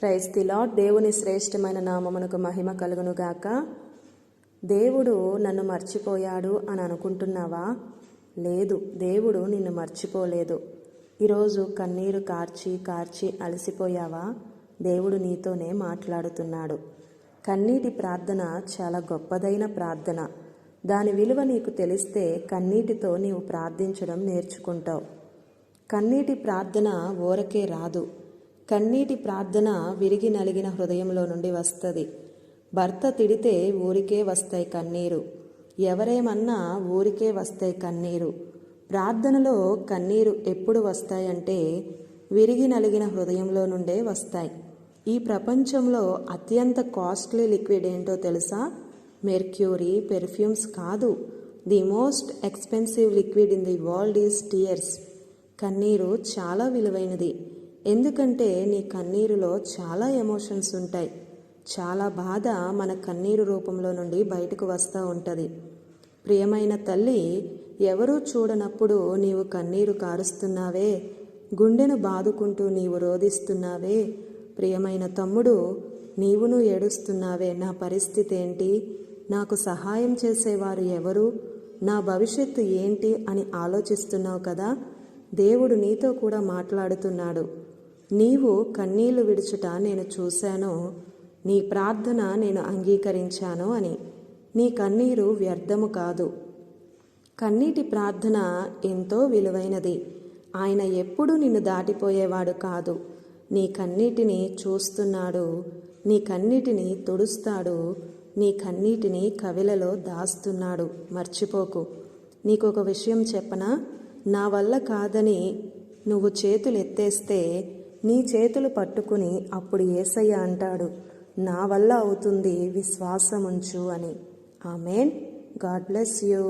Praise the lord. దేవుని శ్రేష్టమైన నామమునకు మహిమ కలుగును గాక. దేవుడు నన్ను మర్చిపోయాడు అని అనుకుంటున్నావా? లేదు, దేవుడు నిన్ను మర్చిపోలేదు. ఈరోజు కన్నీరు కార్చి కార్చి అలసిపోయావా? దేవుడు నీతోనే మాట్లాడుతున్నాడు. కన్నీటి ప్రార్థన చాలా గొప్పదైన ప్రార్థన. దాని విలువ నీకు తెలిస్తే కన్నీటితో నీవు ప్రార్థించడం నేర్చుకుంటావు. కన్నీటి ప్రార్థన ఊరకే రాదు. కన్నీటి ప్రార్థన విరిగి నలిగిన హృదయంలో నుండి వస్తుంది. భర్త తిడితే ఊరికే వస్తాయి కన్నీరు. ఎవరేమన్నా ఊరికే వస్తాయి కన్నీరు. ప్రార్థనలో కన్నీరు ఎప్పుడు వస్తాయంటే విరిగి నలిగిన హృదయంలో నుండే వస్తాయి. ఈ ప్రపంచంలో అత్యంత కాస్ట్లీ లిక్విడ్ ఏంటో తెలుసా? మెర్క్యూరీ, పెర్ఫ్యూమ్స్ కాదు. The most expensive liquid in the world is tears. కన్నీరు చాలా విలువైనది. ఎందుకంటే నీ కన్నీరులో చాలా ఎమోషన్స్ ఉంటాయి. చాలా బాధ మన కన్నీరు రూపంలో నుండి బయటకు వస్తూ ఉంటుంది. ప్రియమైన తల్లి, ఎవరూ చూడనప్పుడు నీవు కన్నీరు కారుస్తున్నావే, గుండెను బాదుకుంటూ నీవు రోదిస్తున్నావే. ప్రియమైన తమ్ముడు, నీవును ఏడుస్తున్నావే, నా పరిస్థితి ఏంటి, నాకు సహాయం చేసేవారు ఎవరు, నా భవిష్యత్తు ఏంటి అని ఆలోచిస్తున్నావు కదా. దేవుడు నీతో కూడా మాట్లాడుతున్నాడు. నీవు కన్నీళ్లు విడుచుట నేను చూశాను, నీ ప్రార్థన నేను అంగీకరించాను అని. నీ కన్నీరు వ్యర్థము కాదు. కన్నీటి ప్రార్థన ఎంతో విలువైనది. ఆయన ఎప్పుడూ నిన్ను దాటిపోయేవాడు కాదు. నీ కన్నీటిని చూస్తున్నాడు, నీ కన్నీటిని తుడుస్తాడు, నీ కన్నీటిని కవిలలో దాస్తున్నాడు. మర్చిపోకు. నీకు ఒక విషయం చెప్పనా? నా వల్ల కాదని నువ్వు చేతులు ఎత్తేస్తే నీ చేతులు పట్టుకుని అప్పుడు యేసయ్య అంటాడు, నా వల్ల అవుతుంది, విశ్వాసముంచు అని. ఆమేన్. God bless you.